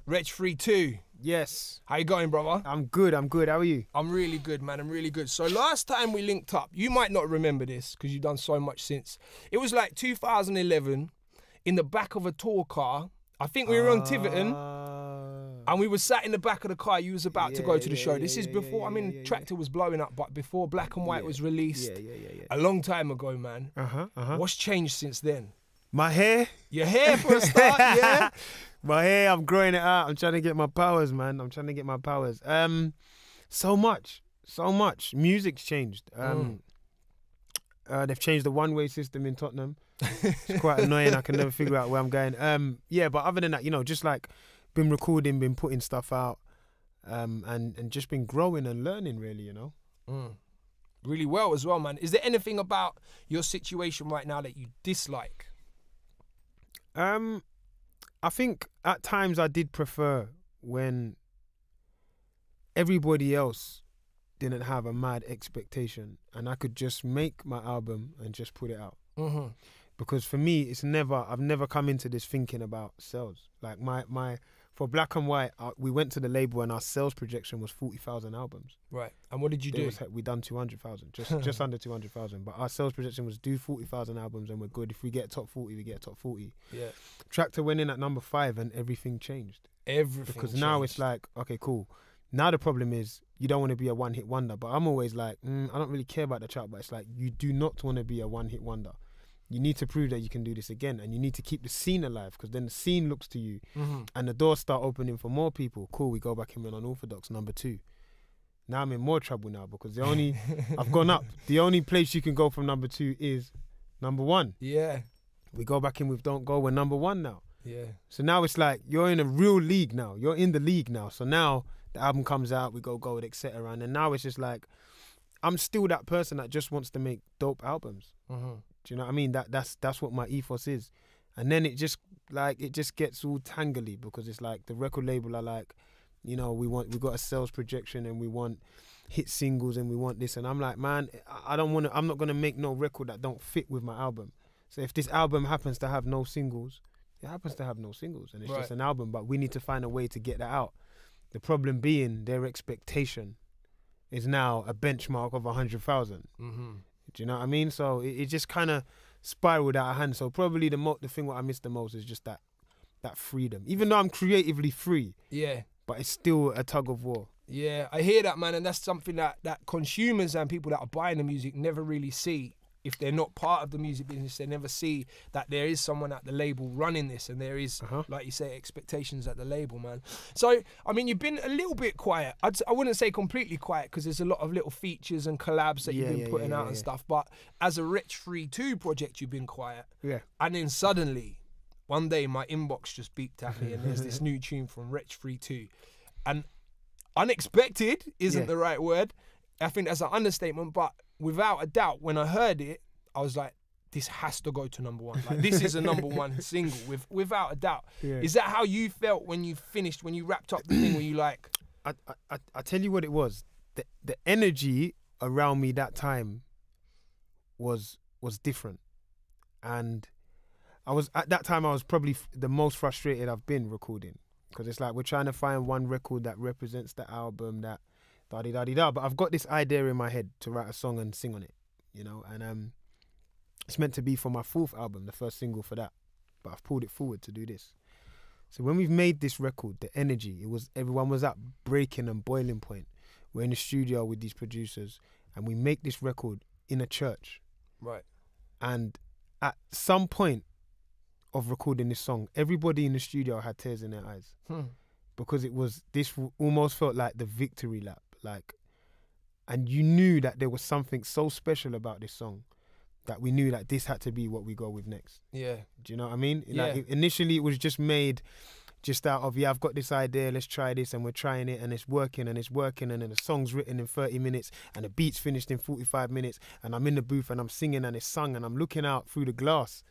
Wretch 3-2. Yes. How you going, brother? I'm good. How are you? I'm really good, man. I'm really good. So last time we linked up, you might not remember this because you've done so much since. It was like 2011 in the back of a tour car. I think we were on Tiverton and we were sat in the back of the car. You was about to go to the show. This is before, Tractor was blowing up, but before Black and White was released. A long time ago, man. What's changed since then? My hair. Your hair for a start, yeah? My hair, I'm growing it out. I'm trying to get my powers, man. So much. Music's changed. They've changed the one-way system in Tottenham. It's quite annoying. I can never figure out where I'm going. But other than that, just like been recording, been putting stuff out, and just been growing and learning, really, Really well as well, man. Is there anything about your situation right now that you dislike? I think at times I did prefer when everybody else didn't have a mad expectation and I could just make my album and just put it out. Because for me, I've never come into this thinking about sales. Like for Black and White, we went to the label and our sales projection was 40,000 albums. Right. And what did you do? We done 200,000, just under 200,000. But our sales projection was do 40,000 albums and we're good. If we get top 40, we get top 40. Yeah. Tractor went in at number 5 and everything changed. Because now it's like, okay, cool. Now the problem is you don't want to be a one-hit wonder. But I'm always like, I don't really care about the chart. But it's like, you do not want to be a one-hit wonder. You need to prove that you can do this again, and you need to keep the scene alive, because then the scene looks to you and the doors start opening for more people. Cool, we go back in with Unorthodox, number 2. Now I'm in more trouble now because I've gone up. The only place you can go from number 2 is number 1. Yeah. We go back in with Don't Go, we're number 1 now. Yeah. So now it's like you're in a real league now. You're in the league now. So now the album comes out, we go gold, etc. And then now it's just like, I'm still that person that just wants to make dope albums. Do you know what I mean? That's what my ethos is. And then it just gets all tangly because it's like the record label are like, we got a sales projection and we want hit singles and we want this, and I'm like, man, I'm not gonna make no record that don't fit with my album. So if this album happens to have no singles, it happens to have no singles and it's just an album, but we need to find a way to get that out. The problem being their expectation is now a benchmark of 100,000. Do you know what I mean? So it just kind of spiraled out of hand. So probably the thing what I miss the most is just that freedom. Even though I'm creatively free, but it's still a tug of war. Yeah, I hear that, man, and that's something that consumers and people that are buying the music never really see. If they're not part of the music business, they never see that there is someone at the label running this, and there is, like you say, expectations at the label, man. So, I mean, you've been a little bit quiet. I wouldn't say completely quiet because there's a lot of little features and collabs that you've been putting out and stuff. But as a Wretch 3-2 project, you've been quiet. Yeah. And then suddenly, one day, my inbox just beeped at me, and there's this new tune from Wretch 3-2, and unexpected isn't the right word. I think that's an understatement, but without a doubt, when I heard it, I was like, this has to go to number 1. Like, this is a number 1 single, without a doubt. Yeah. Is that how you felt when you finished, when you wrapped up the thing, where you like... I tell you what it was. The energy around me that time was different. And at that time, I was probably the most frustrated I've been recording. Because it's like, we're trying to find one record that represents the album, that da-di-da-di-da, but I've got this idea in my head to write a song and sing on it, and it's meant to be for my 4th album, the first single for that, but I've pulled it forward to do this. So when we've made this record, the energy, everyone was at breaking and boiling point. We're in the studio with these producers and we make this record in a church. Right. And at some point of recording this song, everybody in the studio had tears in their eyes. Because this almost felt like the victory lap. And you knew that there was something so special about this song that we knew that this had to be what we go with next. Yeah. Do you know what I mean? Yeah. Initially it was just made just out of, I've got this idea, let's try this, and we're trying it, and it's working, and then the song's written in 30 minutes, and the beat's finished in 45 minutes, and I'm in the booth, and I'm singing, and it's sung, and I'm looking out through the glass,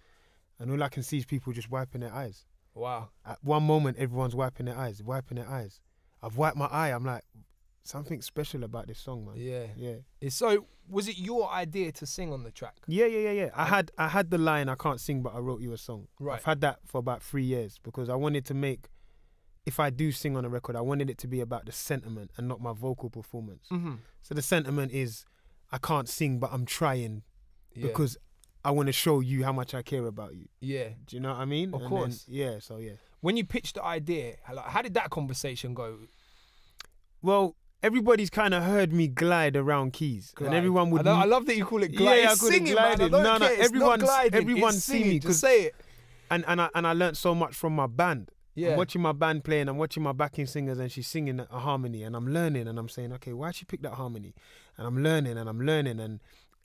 and all I can see is people just wiping their eyes. Wow. At one moment, everyone's wiping their eyes. I've wiped my eye. I'm like, something special about this song, man. Yeah. So, was it your idea to sing on the track? Yeah. I had the line, I can't sing, but I wrote you a song. Right. I've had that for about 3 years because I wanted to make if I do sing on a record, I wanted it to be about the sentiment and not my vocal performance. So the sentiment is, I can't sing, but I'm trying because I want to show you how much I care about you. Yeah. Do you know what I mean? Of course. Then, so yeah. When you pitched the idea, how did that conversation go? Well, everybody's kind of heard me glide around keys, and everyone would. I love that you call it glide. Yeah, I call it gliding. No, everyone's seen me because say it. And I learnt so much from my band. Yeah. I'm watching my band playing, I'm watching my backing singers, and she's singing a harmony, and I'm learning, and I'm saying, okay, why'd she pick that harmony? And I'm learning, and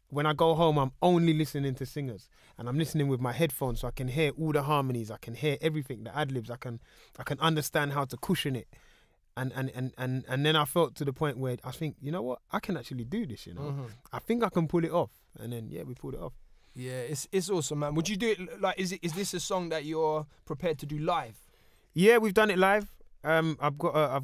when I go home, I'm only listening to singers, and I'm listening with my headphones, so I can hear all the harmonies, I can hear everything, the ad libs, I can understand how to cushion it, and then I felt to the point where I think, you know what, I can actually do this, you know, I think I can pull it off, and then we pulled it off. Yeah, it's awesome, man. Would you do it like? Is this a song that you're prepared to do live? Yeah, we've done it live. I've got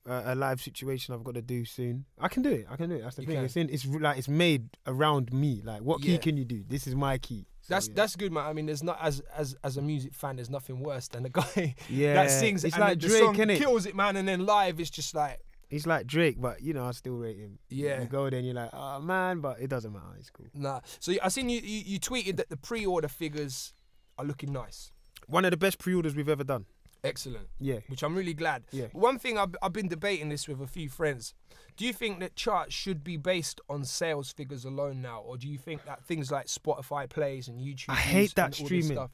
a live situation I've got to do soon. I can do it. That's the thing. It's made around me. Like, what key can you do? This is my key. So, that's good, man. I mean, there's not as a music fan, there's nothing worse than a guy that sings. It's and like the Drake, song innit? Kills it, man, and then live it's just like. He's like Drake, but you know, I still rate him. Yeah. You go there and you're like, oh man, but it doesn't matter. It's cool. Nah. So I seen you tweeted that the pre-order figures are looking nice. One of the best pre-orders we've ever done. Excellent. Yeah. Which I'm really glad. Yeah. One thing I've been debating this with a few friends. Do you think that charts should be based on sales figures alone now, or do you think that things like Spotify plays and YouTube? I hate that and all streaming. this stuff,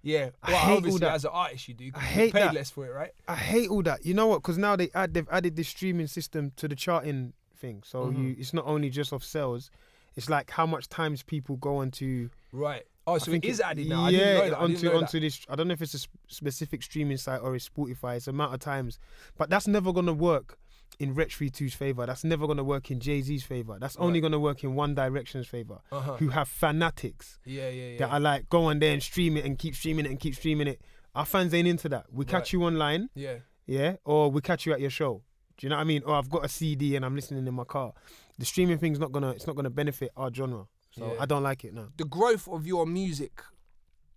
yeah. I Well, hate obviously all that. as an artist you do. I hate you pay that. less for it, right? I hate all that. You know what? Because now they've added this streaming system to the charting thing. So it's not only just off sales. It's like how much times people go onto. Right. Oh, so it is added now. Yeah, I didn't know that. onto this. I don't know if it's a specific streaming site or it's Spotify. It's amount of times, but that's never gonna work in Wretch 32's favor. That's never gonna work in Jay-Z's favor. That's only gonna work in One Direction's favor, who have fanatics. That are like go on there and stream it and keep streaming it and keep streaming it. Our fans ain't into that. We catch you online. Yeah, or we catch you at your show. Do you know what I mean? Or I've got a CD and I'm listening in my car. The streaming thing's not gonna benefit our genre. So I don't like it now. The growth of your music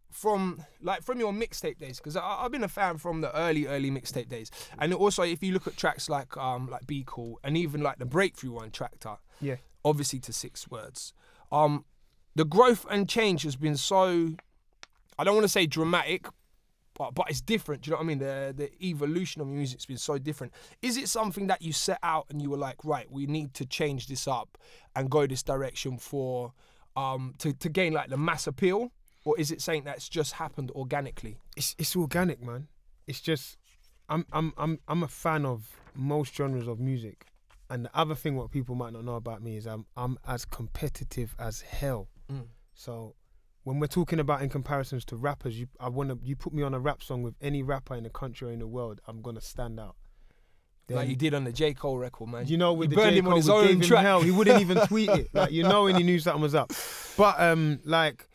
from your mixtape days, because I've been a fan from the early mixtape days, and also if you look at tracks like Be Cool and even like the breakthrough one, Tractor, obviously to 6 words, the growth and change has been so, I don't want to say dramatic, but it's different. Do you know what I mean? The evolution of music's been so different. Is it something that you set out and you were like, right, we need to change this up and go this direction for to gain like the mass appeal, or is it something that's just happened organically? It's organic, man. It's just I'm a fan of most genres of music, and the other thing what people might not know about me is I'm as competitive as hell. So. When we're talking about in comparisons to rappers, you put me on a rap song with any rapper in the country or in the world, I'm gonna stand out. Then, like you did on the J. Cole record, man. You know, with you the burned J. him Cole, on his we own gave him track. hell. He wouldn't even tweet it. Like, you know, when he knew something was up. But like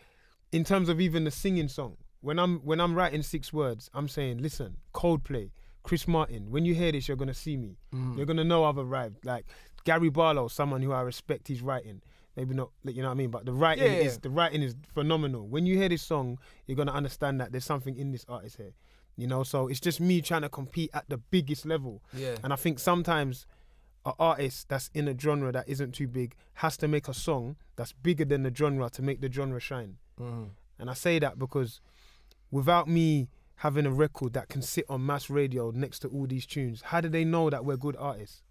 in terms of even the singing song, when I'm writing 6 words, I'm saying, listen, Coldplay, Chris Martin. When you hear this, you're gonna see me. You're gonna know I've arrived. Like Gary Barlow, someone who I respect his writing. Maybe not, you know what I mean, but the writing is phenomenal. When you hear this song, you're gonna understand that there's something in this artist here, you know. So it's just me trying to compete at the biggest level. And I think sometimes an artist that's in a genre that isn't too big has to make a song that's bigger than the genre to make the genre shine. And I say that because without me having a record that can sit on mass radio next to all these tunes, how do they know that we're good artists?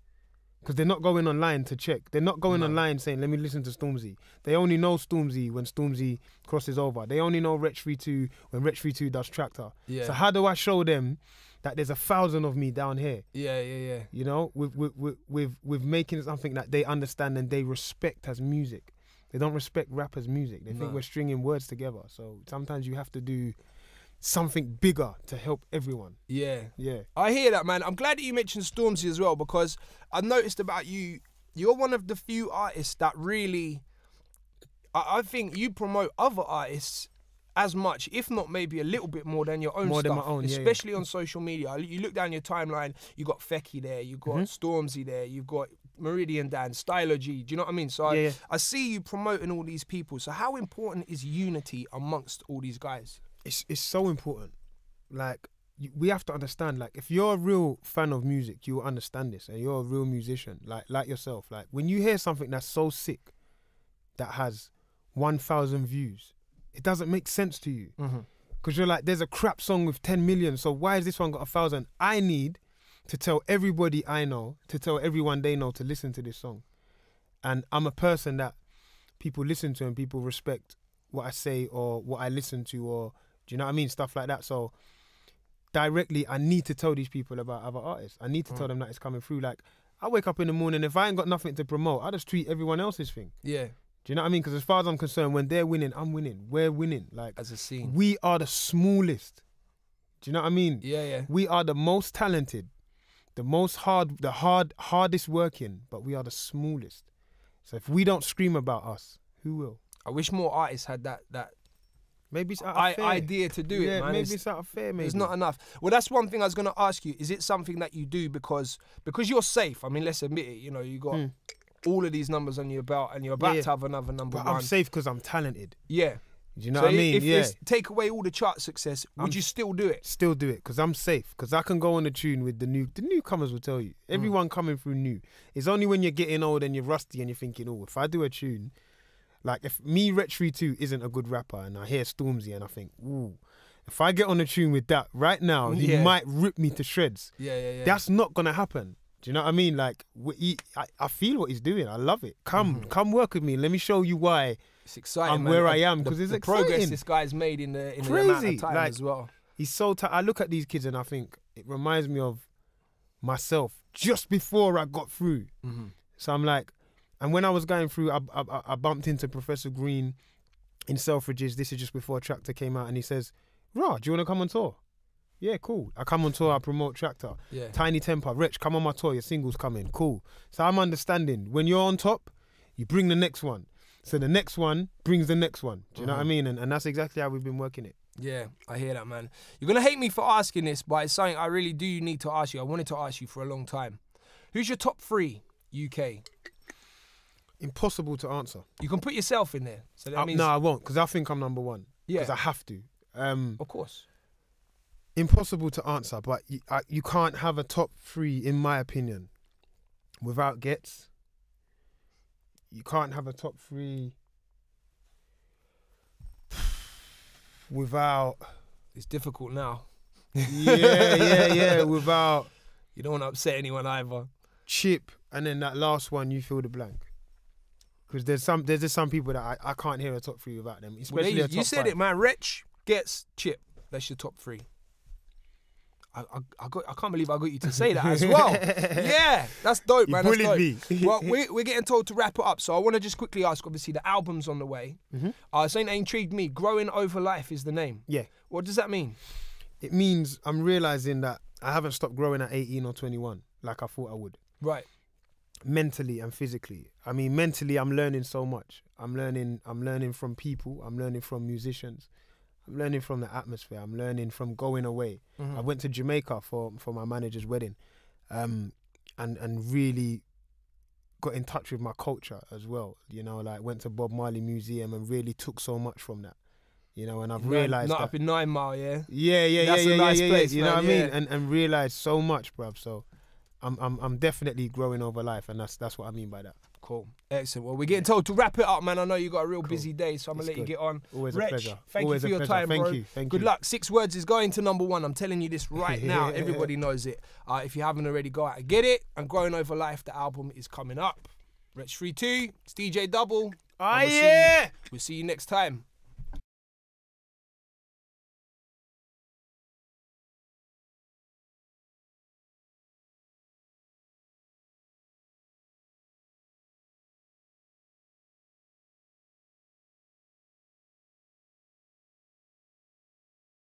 Because they're not going online to check. They're not going online saying, let me listen to Stormzy. They only know Stormzy when Stormzy crosses over. They only know Wretch 32 when Wretch 32 does Tractor. So how do I show them that there's 1,000 of me down here? You know, with making something that they understand and they respect as music. They don't respect rap as music. They think we're stringing words together. So sometimes you have to do something bigger to help everyone. I hear that, man. I'm glad that you mentioned Stormzy as well, because I noticed about you, you're one of the few artists that really, I think you promote other artists as much, if not maybe a little bit more than your own more stuff, than my own, especially on social media. You look down your timeline, you got Fecky there, you got Stormzy there, you've got Meridian Dan, Stylo G, do you know what I mean? So I see you promoting all these people. So how important is unity amongst all these guys? It's so important. Like, we have to understand, like, if you're a real fan of music, you will understand this, and you're a real musician, like yourself. Like, when you hear something that's so sick, that has 1,000 views, it doesn't make sense to you. Because you're like, there's a crap song with 10 million, so why has this one got 1,000? I need to tell everybody I know, to tell everyone they know to listen to this song. And I'm a person that people listen to and people respect what I say or what I listen to, or, do you know what I mean? Stuff like that. So directly, I need to tell these people about other artists. I need to tell them that it's coming through. Like, I wake up in the morning, if I ain't got nothing to promote, I just tweet everyone else's thing. Yeah. Do you know what I mean? Because as far as I'm concerned, when they're winning, I'm winning. We're winning. Like, as a scene, we are the smallest. Do you know what I mean? Yeah, yeah. We are the most talented, the hardest working, but we are the smallest. So if we don't scream about us, who will? I wish more artists had that maybe it's out of fair. idea to do it, man. Maybe it's out of fair, maybe. There's not enough. Well, that's one thing I was going to ask you. Is it something that you do because you're safe? I mean, let's admit it. You know, you got all of these numbers on your belt and you're about to have another number one. I'm safe because I'm talented. Yeah. Do you know what I mean? If take away all the chart success, would you still do it? Still do it because I'm safe. Because I can go on a tune with the newcomers will tell you. Everyone coming through new. It's only when you're getting old and you're rusty and you're thinking, oh, if I do a tune, like if me, Wretch 32 isn't a good rapper and I hear Stormzy and I think, ooh, if I get on a tune with that right now, he might rip me to shreds. Yeah. That's not going to happen. Do you know what I mean? Like, I feel what he's doing. I love it. Come work with me. Let me show you why. It's exciting, I'm man. where I am because it's the exciting. progress this guy's made in the amount of time as well. He's so I look at these kids and I think it reminds me of myself just before I got through. So I'm like, and when I was going through, I bumped into Professor Green in Selfridges. This is just before Tractor came out, and he says, "Rah, do you want to come on tour?" Yeah, cool. I come on tour, I promote Tractor. Yeah. Tiny Temper, Wretch, come on my tour, your single's coming. Cool. So I'm understanding. When you're on top, you bring the next one. So the next one brings the next one. Do you know what I mean? And that's exactly how we've been working it. Yeah, I hear that, man. You're going to hate me for asking this, but it's something I really do need to ask you. I wanted to ask you for a long time. Who's your top 3 UK? Impossible to answer. You can put yourself in there. So that means... No, I won't, because I think I'm number 1. Yeah. Because I have to. Of course. Impossible to answer, but you can't have a top 3, in my opinion, without Gets. You can't have a top 3 without... It's difficult now. Yeah, without... You don't want to upset anyone either. Chip, and then that last one, you fill the blank. Because there's just some people that I can't hear a top 3 without them, especially a top 5. You said it, man. Wretch, Gets, Chip. That's your top 3. I can't believe I got you to say that as well. Yeah, that's dope, man. That's dope. Me. Well, we're getting told to wrap it up, so I want to just quickly ask. Obviously, the album's on the way. Something that intrigued me. Growing Over Life is the name. Yeah. What does that mean? It means I'm realising that I haven't stopped growing at 18 or 21 like I thought I would. Right. Mentally and physically. I mean, mentally, I'm learning so much. I'm learning from people. I'm learning from musicians. I'm learning from the atmosphere. I'm learning from going away. I went to Jamaica for my manager's wedding, and really got in touch with my culture as well. You know, like went to Bob Marley Museum and really took so much from that. You know, and I've realised not up in 9 Mile, yeah. Yeah. That's a nice place, you man, know what yeah. I mean? And realised so much, bruv. So I'm definitely growing over life, and that's what I mean by that. Cool. Excellent. Well, we're getting told to wrap it up, man. I know you got a real busy day, so I'm going to let you get on. Always Wretch, a pleasure. Thank Always you for your time, thank bro. you. Good luck. 6 Words is going to number 1. I'm telling you this right now. Everybody knows it. If you haven't already, go out and get it. And Growing Over Life, the album is coming up. Wretch 32. It's DJ DUBL. Oh, yeah. We'll see you next time.